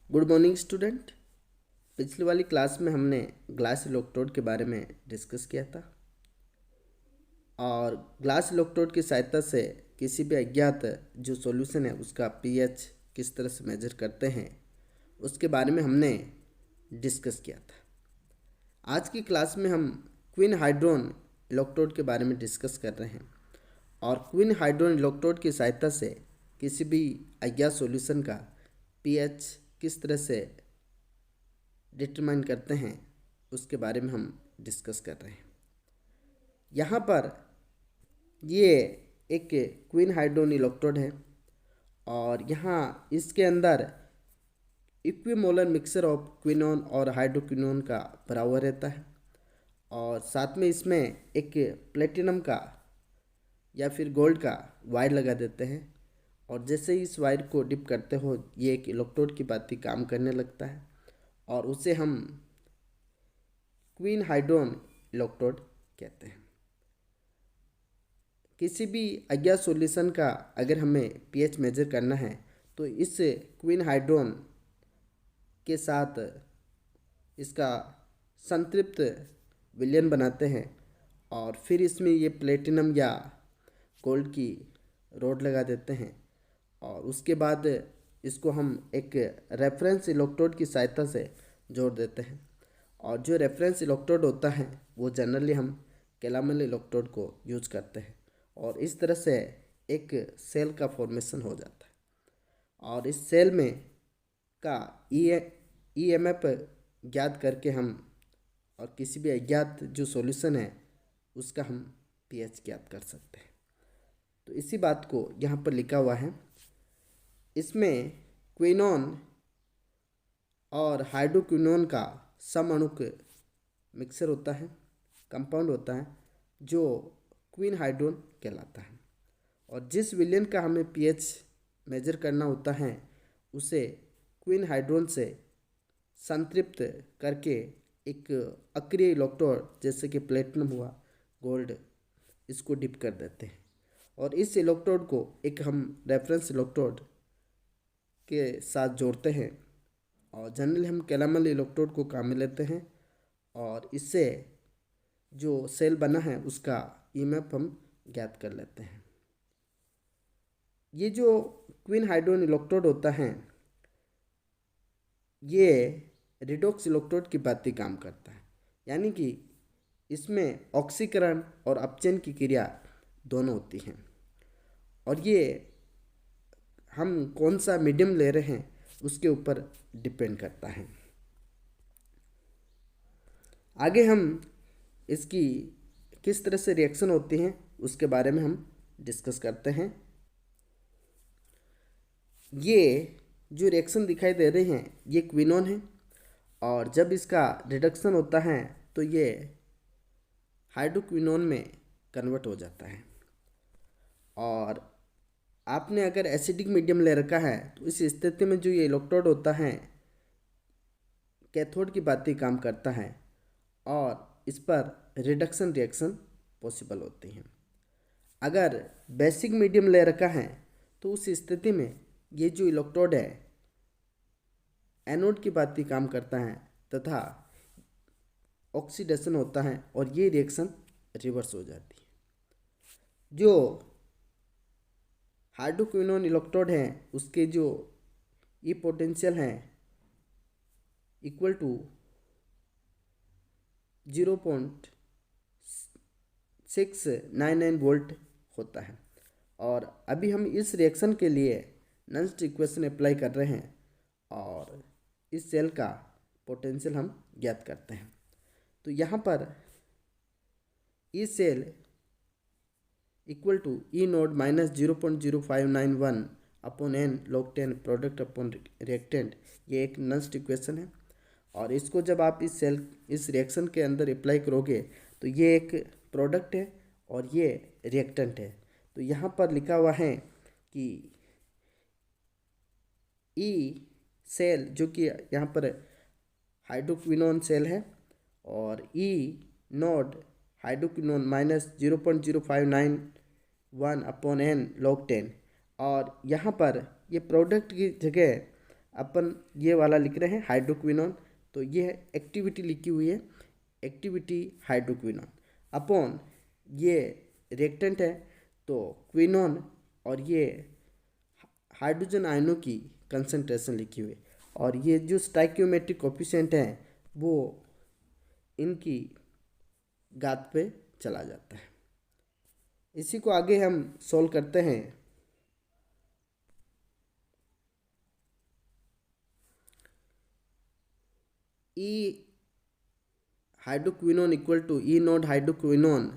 Good morning student. पिछली वाली class में हमने ग्लास इलेक्ट्रोड के बारे में डिस्कस किया था और ग्लास इलेक्ट्रोड की सहायता से किसी भी अज्ञात जो सॉल्यूशन है उसका पीएच किस तरह से मेजर करते हैं उसके बारे में हमने डिस्कस किया था। आज की क्लास में हम क्वीन हाइड्रोन इलेक्ट्रोड के बारे में डिस्कस कर रहे हैं और क्वीन हाइड्रोन इलेक्ट्रोड की सहायता से किसी भी अज्ञात सॉल्यूशन का पीएच किस तरह से डिटरमाइन करते हैं उसके बारे में हम डिस्कस कर रहे हैं। यहाँ पर ये एक क्वीन हाइड्रोन इलेक्ट्रोड है और यहाँ इसके अंदर इक्विमोलर मिक्सचर ऑफ क्विनोन और हाइड्रोक्विनोन का भरा हुआ रहता है और साथ में इसमें एक प्लेटिनम का या फिर गोल्ड का वायर लगा देते हैं और जैसे ही इस वायर को डिप करते हो ये एक इलेक्ट्रोड की भांति काम करने लगता है और उसे हम क्वीन हाइड्रोन इलेक्ट्रोड कहते हैं। किसी भी अज्ञात सॉल्यूशन का अगर हमें पीएच मेजर करना है तो इस क्वीन हाइड्रोन के साथ इसका संतृप्त विलयन बनाते हैं और फिर इसमें ये प्लेटिनम या गोल्ड की रोड लगा देते हैं और उसके बाद इसको हम एक रेफरेंस इलेक्ट्रोड की सहायता से जोड़ देते हैं और जो रेफरेंस इलेक्ट्रोड होता है वो जनरली हम कैलामल इलेक्ट्रोड को यूज करते हैं और इस तरह से एक सेल का फॉर्मेशन हो जाता है और इस सेल में का ईएमएफ ज्ञात करके हम और किसी भी अज्ञात जो सॉल्यूशन है उसका हम पीएच ज्ञात कर सकते हैं। तो इसी बात को यहाँ पर लिखा हुआ है। इसमें क्विनोन और हाइड्रोक्विनोन का समअणुक मिक्सर होता है, कंपाउंड होता है जो क्वीन हाइड्रोन कहलाता है और जिस विलयन का हमें पीएच मेजर करना होता है उसे क्वीन हाइड्रोन से संतृप्त करके एक अक्रिय इलेक्ट्रोड जैसे कि प्लेटिनम हुआ, गोल्ड, इसको डिप कर देते हैं और इस इलेक्ट्रोड को एक हम रेफरेंस इलेक्ट्रोड के साथ जोड़ते हैं और जनरली हम कैलामल इलेक्ट्रोड को काम में लेते हैं और इससे जो सेल बना है उसका ईएमएफ हम ज्ञात कर लेते हैं। ये जो क्वीन हाइड्रोन इलेक्ट्रोड होता है ये रिडॉक्स इलेक्ट्रोड की भांति काम करता है, यानी कि इसमें ऑक्सीकरण और अपचयन की क्रिया दोनों होती हैं और ये हम कौन सा मीडियम ले रहे हैं उसके ऊपर डिपेंड करता है। आगे हम इसकी किस तरह से रिएक्शन होती हैं उसके बारे में हम डिस्कस करते हैं। ये जो रिएक्शन दिखाई दे रहे हैं ये क्विनोन है और जब इसका रिडक्शन होता है तो ये हाइड्रोक्विनोन में कन्वर्ट हो जाता है और आपने अगर एसिडिक मीडियम ले रखा है तो इस स्थिति में जो ये इलेक्ट्रोड होता है कैथोड की भांति काम करता है और इस पर रिडक्शन रिएक्शन पॉसिबल होती हैं। अगर बेसिक मीडियम ले रखा है तो उस स्थिति में ये जो इलेक्ट्रोड है एनोड की भांति काम करता है तथा ऑक्सीडेशन होता है और ये रिएक्शन रिवर्स हो जाती है। जो हाइड्रोक्विनोन इलेक्ट्रोड है उसके जो ई पोटेंशियल है इक्वल टू 0.699 वोल्ट होता है और अभी हम इस रिएक्शन के लिए नंस्ट इक्वेशन अप्लाई कर रहे हैं और इस सेल का पोटेंशियल हम ज्ञात करते हैं। तो यहाँ पर E cell equal to E naught minus 0.0591 upon N log 10 product upon reactant, ये एक नंस्ट इक्वेशन है और इसको जब आप इस रिएक्शन के अंदर अप्लाई करोगे तो ये एक प्रोडक्ट है और ये रिएक्टेंट है। तो यहाँ पर लिखा हुआ है कि ई सेल जो कि यहाँ पर हाइड्रोक्विनोन सेल है और E naught hydroquinone minus 0.0591 upon N log 10 और यहाँ पर ये प्रोडक्ट की जगह अपन ये वाला लिख रहे हैं हाइड्रोक्विनोन, तो ये है एक्टिविटी लिखी हुई है, एक्टिविटी हाइड्रोक्विनोन अपॉन ये रिएक्टेंट है तो क्विनोन, और ये हाइड्रोजन आयनों की कंसंट्रेशन लिखी हुई है, और ये जो स्टाइक्योमेट्रिक कोफिशिएंट है वो इनकी घात पे चला जाता है। इसी को आगे हम सॉल्व करते हैं। E hydroquinone equal to E naught hydroquinone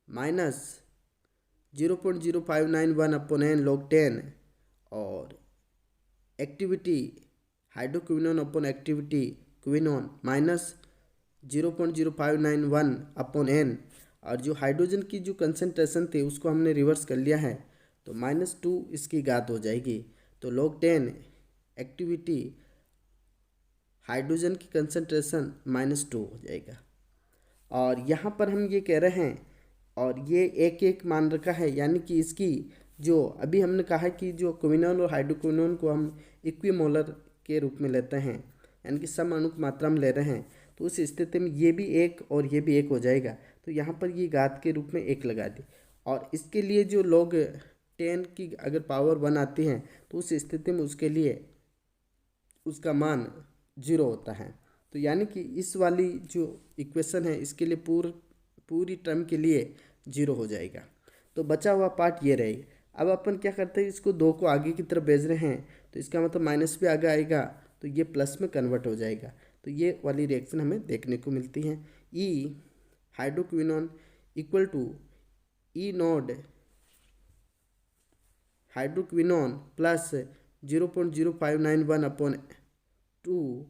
minus 0.0591 upon N log 10 और activity hydroquinone upon activity quinone minus 0.0591 upon n, और जो हाइड्रोजन की जो कंसंट्रेशन थी उसको हमने रिवर्स कर लिया है तो -2 इसकी घात हो जाएगी, तो log 10 एक्टिविटी हाइड्रोजन की कंसंट्रेशन -2 हो जाएगा। और यहाँ पर हम ये कह रहे हैं, और ये एक एक मान रखा है, यानी कि इसकी जो अभी हमने कहा कि जो क्विनोन और हाइड्रोक्विनोन को हम इक्विमोलर के रूप में लेते हैं, यानी कि समअणुक मात्रा में ले रहे हैं, तो उस स्थिति में ये भी एक और ये भी एक हो जाएगा, तो यहाँ पर ये घात के रूप में एक लगा दी। और इसके लिए जो log 10 की अगर पावर 1 आती है तो उस स्थिति में उसके लिए उसका मान 0 होता है, तो यानी कि इस वाली जो इक्वेशन है इसके लिए पूरी टर्म के लिए 0 हो जाएगा। तो बचा हुआ पार्ट ये रहेगा। अब अपन क्या करते हैं, इसको 2 को आगे की तरफ भेज रहे हैं, तो इसका मतलब माइनस भी आगे आएगा तो ये प्लस में कन्वर्ट हो जाएगा, तो ये वाली रिएक्शन हमें देखने को मिलती है। E hydroquinone equal to E naught hydroquinone plus 0.0591 upon 2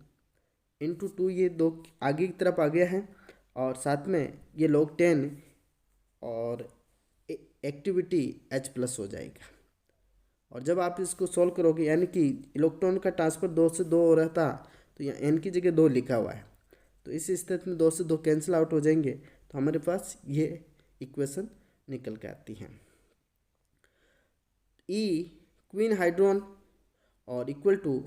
into 2, ये 2 आगे की तरफ आ गया है, और साथ में ये log 10 और एक्टिविटी H प्लस हो जाएगा। और जब आप इसको सॉल्व करोगे, यानी कि इलेक्ट्रॉन का ट्रांसफर 2 से 2 हो रहा था, तो यहाँ n की जगह 2 लिखा हुआ है, तो इस स्थिति में 2 से 2 कैंसिल आउट हो जाएंगे, तो हमारे पास ये इक्वेशन निकल के आती है। ई क्वीन हाइड्रोन और equal to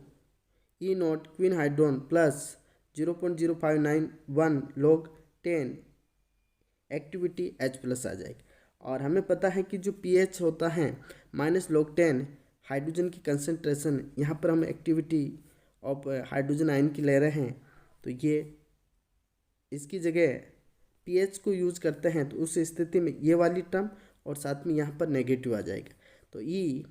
E naught quinhydrone plus 0.0591 log 10 activity H plus आ जाएगी। और हमें पता है कि जो pH होता है -log 10 हाइड्रोजन की कंसंट्रेशन, यहाँ पर हम एक्टिविटी ऑफ हाइड्रोजन आयन की ले रहे हैं, तो ये इसकी जगह pH को यूज करते हैं, तो उस स्थिति में ये वाली टर्म और साथ में यहाँ पर नेगेटिव आ जाएगा, तो E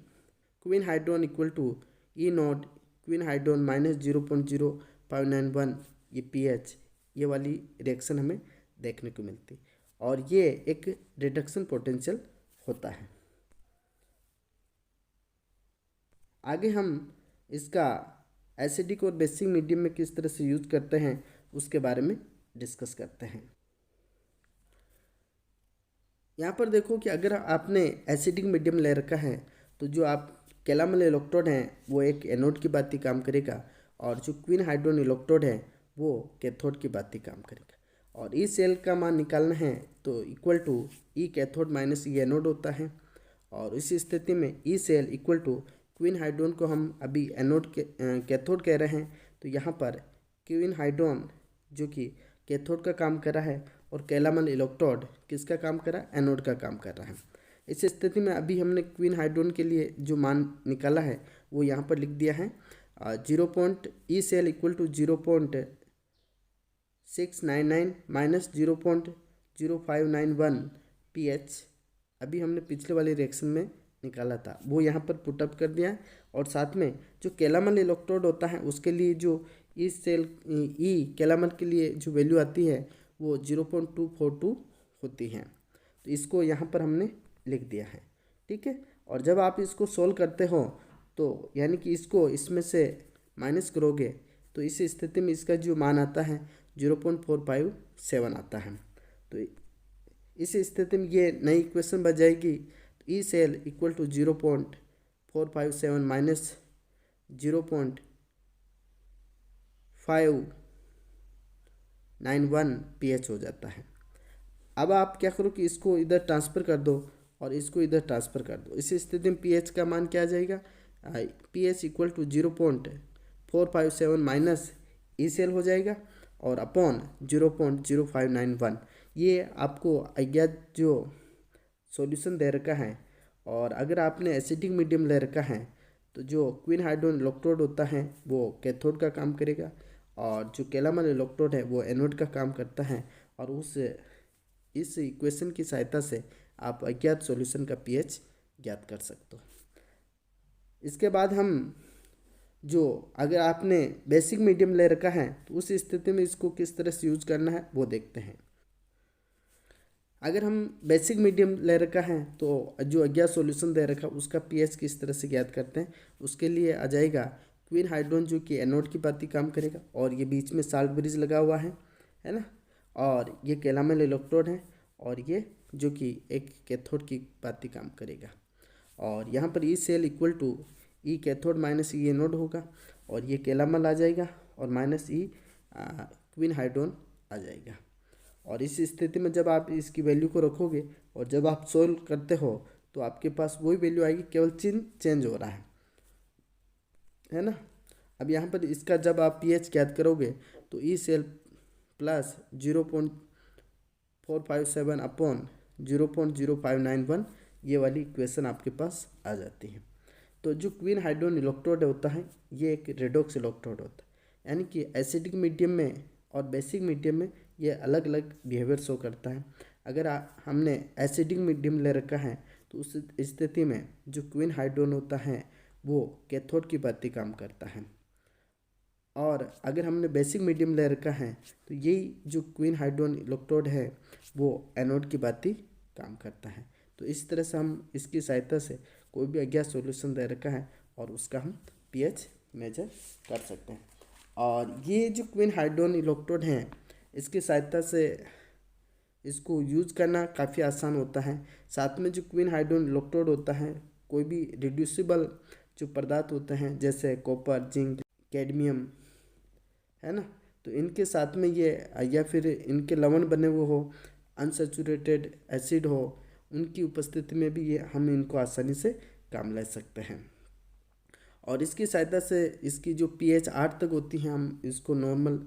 quinhydrone equal to E naught quinhydrone minus 0.0591 ये pH, ये वाली रिएक्शन हमें देखने को मिलती है, और ये एक रिडक्शन पोटेंशियल होता है। आगे हम इसका एसिडिक और बेसिक मीडियम में किस तरह से यूज करते हैं उसके बारे में डिस्कस करते हैं। यहाँ पर देखो कि अगर आपने एसिडिक मीडियम ले रखा है तो जो आप कैलामल इलेक्ट्रोड हैं वो एक एनोड की बात ही काम करेगा, और जो क्वीन हाइड्रोन इलेक्ट्रोड है वो कैथोड की बात ही काम करेगा। और ई सेल का मान निकालना है तो equal to E cathode minus E anode होता है, और इस स्थिति में E cell equal to quinhydrone को हम अभी एनोड के कैथोड कह रहे हैं, तो यहाँ पर क्वीन हाइड्रोन जो कि कैथोड का काम कर रहा है और कैलामल इलेक्ट्रोड किसका काम कर रहा है, एनोड का काम कर रहा है। इस स्थिति में अभी हमने क्वीन हाइड्रोन के लिए जो मान निकाला है वो यहाँ पर लिख दिया है, E cell equal to 0.699 minus 0.0591 pH, अभी हमने पिछले वाले रिएक्शन में निकाला था वो यहाँ पर पुटअप कर दिया, और साथ में जो कैलामल इलेक्ट्रोड होता है उसके लिए जो ई सेल ई कैलामल के लिए जो वैल्यू आती है वो 0.242 होती है, तो इसको यहाँ पर हमने लिख दिया है, ठीक है। और जब आप इसको सोल्व करते हो तो यानी कि इसको इसमें से माइनस करोगे तो इस स्थिति में इसका जो मान आता है 0.457 आता है, तो इस स्थिति में ये नई इक्वेशन बन जाएगी, तो E cell equal to 0.457 minus 0.591 pH हो जाता है। अब आप क्या करो कि इसको इधर ट्रांसफ़र कर दो और इसको इधर ट्रांसफ़र कर दो, इस स्थिति में pH का मान क्या आ जाएगा, pH equal to 457 minus E cell हो जाएगा और अपॉन 0.0591। ये आपको अज्ञात जो सॉल्यूशन दे रखा है। और अगर आपने एसिडिक मीडियम ले रखा है तो जो क्वीन हाइड्रोजन इलेक्ट्रोड होता है वो कैथोड का काम करेगा और जो कैलामल इलेक्ट्रोड है वो एनोड का काम करता है। और इस इक्वेशन की सहायता से आप अज्ञात सॉल्यूशन का पीएच ज्ञात कर सकते हो। इसके बाद हम जो अगर आपने बेसिक मीडियम ले रखा है तो उस स्थिति में इसको किस तरह से यूज करना है वो देखते हैं। अगर हम बेसिक मीडियम ले रखा है तो जो अज्ञात सॉल्यूशन दे रखा है उसका पीएच किस तरह से ज्ञात करते हैं, उसके लिए आ जाएगा क्वीन हाइड्रोजन जो कि एनोड की भांति काम करेगा और ये बीच में साल्ट ब्रिज लगा हुआ है ना, और ये कैलामल इलेक्ट्रोड है और ये जो कि एक कैथोड की भांति काम करेगा। और यहाँ पर E cell equal to E cathode minus E anode होगा और ये कैलामल आ जाएगा और माइनस ई क्वीन हाइड्रोजन आ जाएगा। और इस स्थिति में जब आप इसकी वैल्यू को रखोगे और जब आप सोल्व करते हो तो आपके पास वही वैल्यू आएगी, केवल चिन्ह चेंज हो रहा है ना। अब यहाँ पर इसका जब आप पीएच ज्ञात करोगे तो ई सेल प्लस 0.457 अपॉन 0.0591 ये वाली इक्वेशन आपके पास आ जाती है। तो जो क्वीन हाइड्रोजन इलेक्ट्रोड होता है ये एक रेडॉक्स इलेक्ट्रोड होता है, यानी कि एसिडिक मीडियम में और बेसिक मीडियम में ये अलग अलग बिहेवियर शो करता है। अगर हमने एसिडिक मीडियम ले रखा है तो उस स्थिति में जो क्वीन हाइड्रोजन होता है वो कैथोड की भांति काम करता है और अगर हमने बेसिक मीडियम ले रखा है तो यही जो क्वीन हाइड्रोजन इलेक्ट्रोड है वो एनोड की भांति काम करता है। तो इस तरह से हम इसकी सहायता से कोई भी अज्ञात सॉल्यूशन दे रखा है और उसका हम पीएच मेजर कर सकते हैं। और ये जो क्वीन हाइड्रोजन इलेक्ट्रोड हैं इसकी सहायता से इसको यूज करना काफ़ी आसान होता है। साथ में जो क्वीन हाइड्रोजन इलेक्ट्रोड होता है कोई भी रिड्यूसिबल जो पदार्थ होते हैं जैसे कॉपर, जिंक, कैडमियम है ना, तो इनके साथ में ये या फिर इनके लवण बने हुए हो, अनसैचुरेटेड एसिड हो, उनकी उपस्थिति में भी ये हम इनको आसानी से काम ले सकते हैं। और इसकी सहायता से इसकी जो पीएच 8 तक होती है हम इसको नॉर्मल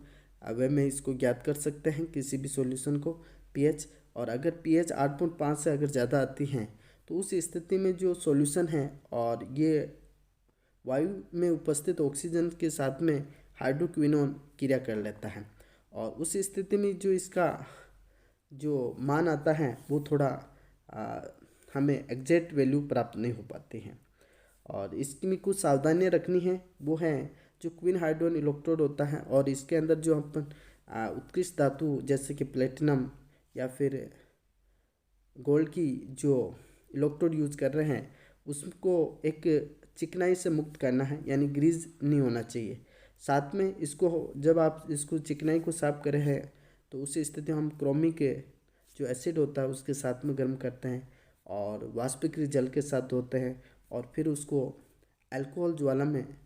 वे में इसको ज्ञात कर सकते हैं किसी भी सॉल्यूशन को पीएच। और अगर पीएच 8.5 से अगर ज़्यादा आती हैं तो उस स्थिति में जो सॉल्यूशन है और ये वायु में उपस्थित ऑक्सीजन के साथ में हाइड्रोक्विनोन क्रिया कर लेता है और उस स्थिति में जो इसका जो मान आता है वो थोड़ा हमें एग्जैक्ट वैल्यू प्राप्त नहीं हो पाती हैं। और इसमें कुछ सावधानियां रखनी है, वो है जो क्वीन हाइड्रोजन इलेक्ट्रोड होता है और इसके अंदर जो अपन उत्कृष्ट धातु जैसे कि प्लेटिनम या फिर गोल्ड की जो इलेक्ट्रोड यूज कर रहे हैं उसको एक चिकनाई से मुक्त करना है, यानी ग्रीज नहीं होना चाहिए। साथ में इसको जब आप इसको चिकनाई को साफ कर रहे हैं तो उस स्थिति में हम क्रोमिक जो एसिड होता है उसके साथ में गर्म करते हैं और वाष्पीकृत जल के साथ धोते हैं और फिर उसको अल्कोहल ज्वाला में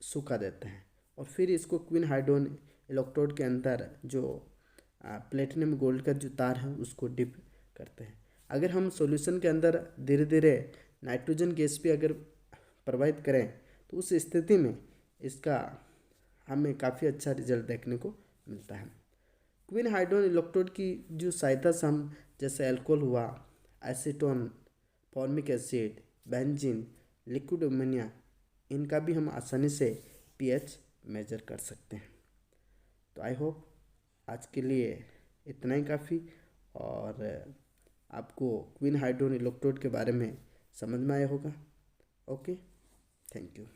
सुखा देते हैं और फिर इसको क्वीन हाइड्रोजन इलेक्ट्रोड के अंदर जो प्लेटिनम गोल्ड का जो तार है उसको डिप करते हैं। अगर हम सॉल्यूशन के अंदर धीरे धीरे नाइट्रोजन गैस भी अगर प्रवाहित करें तो उस स्थिति में इसका हमें काफ़ी अच्छा रिजल्ट देखने को मिलता है। क्वीन हाइड्रोजन इलेक्ट्रोड की जो सहायता से हम जैसे अल्कोहल हुआ, acetone, formic acid, benzene, liquid ammonia, इनका भी हम आसानी से पीएच मेजर कर सकते हैं। तो आई होप आज के लिए इतना ही काफ़ी और आपको क्वीन हाइड्रोजन इलेक्ट्रोड के बारे में समझ में आया होगा। Okay, thank you.